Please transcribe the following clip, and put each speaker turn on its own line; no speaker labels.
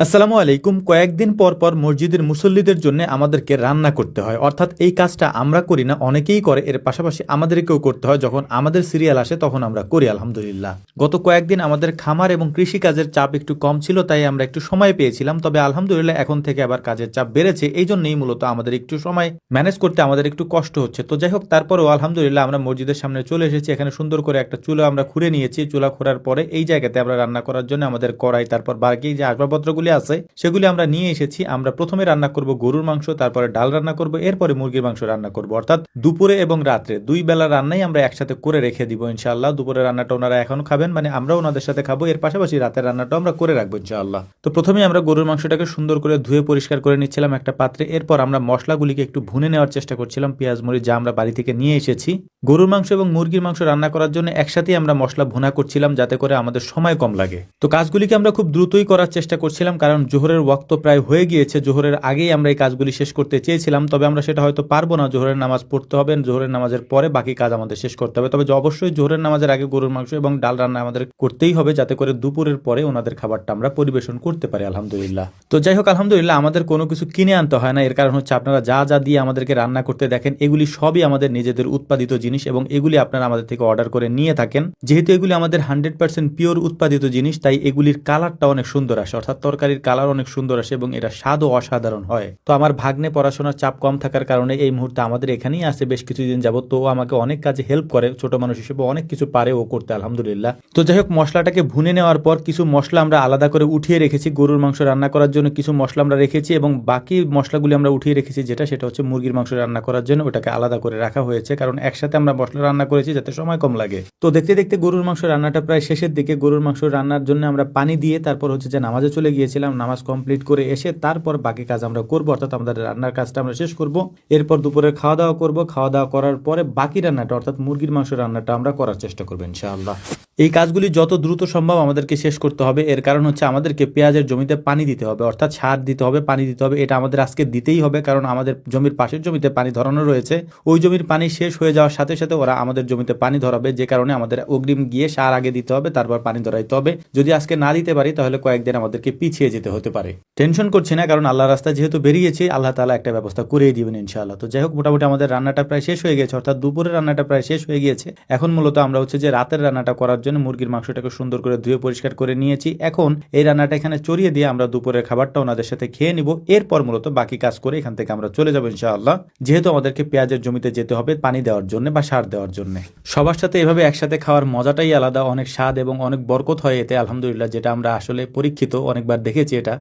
আসসালামু আলাইকুম। কয়েকদিন পর পর মসজিদের মুসল্লিদের জন্য আমাদেরকে রান্না করতে হয়, অর্থাৎ এই কাজটা আমরা করি না, অনেকেই করে। এর পাশাপাশি আমাদেরকেও করতে হয়। যখন আমাদের সিরিয়াল আসে তখন আমরা করি আলহামদুলিল্লাহ। গত কয়েকদিন আমাদের খামার এবং কৃষি কাজের চাপ একটু কম ছিল, তাই আমরা একটু সময় পেয়েছিলাম। তবে আলহামদুলিল্লাহ এখন থেকে আবার কাজের চাপ বেড়েছে, এই জন্যই মূলত আমাদের একটু সময় ম্যানেজ করতে আমাদের একটু কষ্ট হচ্ছে। তো যাই হোক, তারপরেও আলহামদুলিল্লাহ আমরা মসজিদের সামনে চলে এসেছি। এখানে সুন্দর করে একটা চুলা আমরা খুঁড়ে নিয়েছি। চুলা খোঁড়ার পরে এই জায়গাতে আমরা রান্না করার জন্য আমাদের কড়াই, তারপর বাকি যে আসবাবপত্রগুলি আছে সেগুলি আমরা নিয়ে এসেছি। আমরা প্রথমে রান্না করব গরুর মাংস, তারপরে ডাল রান্না করব, এরপরে মুরগির মাংস রান্না করব। অর্থাৎ দুপুরে এবং রাত্রে দুই বেলা রান্নাই আমরা একসাথে করে রেখে দিব ইনশাআল্লাহ। দুপুরে রান্নাটা ওনারা এখন খাবেন, মানে আমরাও ওনাদের সাথে খাবো। এর পাশাপাশি রাতের রান্নাটা আমরা করে রাখবো ইনশাআল্লাহ। তো প্রথমে আমরা গরুর মাংসটাকে সুন্দর করে ধুয়ে পরিষ্কার করে নিচ্ছিলাম একটা পাত্রে। এরপর আমরা মশলাগুলিকে একটু ভুনে নেওয়ার চেষ্টা করছিলাম, পেঁয়াজ মরিচ যা আমরা বাড়ি থেকে নিয়ে এসেছি। গরুর মাংস এবং মুরগির মাংস রান্না করার জন্য একসাথে আমরা মশলা ভুনা করছিলাম, যাতে করে আমাদের সময় কম লাগে। তো কাজগুলিকে আমরা খুব দ্রুতই করার চেষ্টা করছিলাম, কারণ জোহরের ওয়াক্ত প্রায় হয়ে গিয়েছে। জোহরের আগেই আমরা এই কাজগুলি শেষ করতে চেয়েছিলাম, তবে আমরা সেটা হয়তো পারবো না। জোহরের নামাজ পড়তে হবে, জোহরের নামাজের পরে বাকি কাজ আমাদের শেষ করতে হবে। তবে অবশ্যই জোহরের নামাজের আগে গরুর মাংস এবং ডাল রান্না আমাদের করতেই হবে, যাতে করে দুপুরের পরে ওনাদের খাবারটা আমরা পরিবেশন করতে পারি আলহামদুলিল্লাহ। তো যাই হোক, আলহামদুলিল্লাহ আমাদের কোনো কিছু কিনে আনতে হয় না। এর কারণ হচ্ছে আপনারা যা যা দিয়ে আমাদেরকে রান্না করতে দেখেন, এগুলি সবই আমাদের নিজেদের উৎপাদিত জিনিস এবং এগুলি আপনারা আমাদের থেকে অর্ডার করে নিয়ে থাকেন। যেহেতু এগুলি আমাদের 100% পিওর উৎপাদিত জিনিস, তাই এগুলির কালারটা অনেক সুন্দর আসে, অর্থাৎ তরকারির কালার অনেক সুন্দর আসে এবং এটা স্বাদও অসাধারণ হয়। তো আমার ভাগ্নে পড়াশোনার চাপ কম থাকার কারণে এই মুহূর্তে আমাদের এখানেই আছে বেশ কিছুদিন যাবত। তো আমাকে অনেক কাজে হেল্প করে, ছোট মানুষ হিসেবে অনেক কিছু পারে ও করতে আলহামদুলিল্লাহ। তো যাই হোক, মশলাটাকে ভুনে নেওয়ার পর কিছু মশলা আমরা আলাদা করে উঠিয়ে রেখেছি। গরুর মাংস রান্না করার জন্য কিছু মশলা আমরা রেখেছি এবং বাকি মশলাগুলি আমরা উঠিয়ে রেখেছি, সেটা হচ্ছে মুরগির মাংস রান্না করার জন্য। ওটাকে আলাদা করে রাখা হয়েছে, কারণ একসাথে আমরা মশলা রান্না করেছি যাতে সময় কম লাগে। তো দেখতে দেখতে গরুর মাংস রান্নাটা প্রায় শেষের দিকে। গরুর মাংস রান্নার জন্য আমরা পানি দিয়ে তারপর হচ্ছে যে নামাজে চলে গিয়েছিলাম। নামাজ কমপ্লিট করে এসে তারপর বাকি কাজ আমরা করবো, অর্থাৎ আমাদের রান্নার কাজটা আমরা শেষ করব। এরপর দুপুরে খাওয়া দাওয়া করব। খাওয়া দাওয়া করার পরে বাকি রান্নাটা, অর্থাৎ মুরগির মাংস রান্নাটা আমরা করার চেষ্টা করবো ইনশাআল্লাহ। এই কাজগুলি যত দ্রুত সম্ভব আমাদেরকে শেষ করতে হবে। এর কারণ হচ্ছে আমাদেরকে পেঁয়াজের জমিতে পানি দিতে হবে, অর্থাৎ সার দিতে হবে, পানি দিতে হবে। এটা আমাদের আজকে দিতেই হবে, কারণ আমাদের জমির পাশের জমিতে পানি ধরানো রয়েছে। ওই জমির পানি শেষ হয়ে যাওয়ার সাথে সাথে ওরা আমাদের জমিতে পানি ধরাবে, যে কারণে আমাদের অগ্রিম গিয়ে সার আগে দিতে হবে, তারপর পানি ধরাইতে হবে। যদি আজকে না দিতে পারি তাহলে কয়েকদিন আমাদেরকে পিছিয়ে যেতে হতে পারে। টেনশন করছি না, কারণ আল্লাহ রাস্তায় যেহেতু বেরিয়েছি, আল্লাহ তাআলা একটা ব্যবস্থা করেই দিবেন ইনশাআল্লাহ। তো যাই হোক, মোটামুটি আমাদের রান্নাটা প্রায় শেষ হয়ে গেছে, অর্থাৎ দুপুরের রান্নাটা প্রায় শেষ হয়ে গিয়েছে। এখন মূলত আমরা হচ্ছে যে রাতের রান্নাটা করার জন্য মুরগির মাংসটাকে সুন্দর করে ধুয়ে পরিষ্কার করে নিয়েছি। এখন এই রান্নাটা এখানে চড়িয়ে দিয়ে আমরা দুপুরের খাবারটা ওনাদের সাথে খেয়ে নিব। এরপর মূলত বাকি কাজ করে এখান থেকে আমরা চলে যাবো ইনশাআল্লাহ, যেহেতু আমাদেরকে পেঁয়াজের জমিতে যেতে হবে পানি দেওয়ার জন্য বা সার দেওয়ার জন্য। সবার সাথে এভাবে একসাথে খাওয়ার মজাটাই আলাদা, অনেক স্বাদ এবং অনেক বরকত হয় এতে আলহামদুলিল্লাহ, যেটা আমরা আসলে পরীক্ষিত, অনেকবার দেখেছি এটা।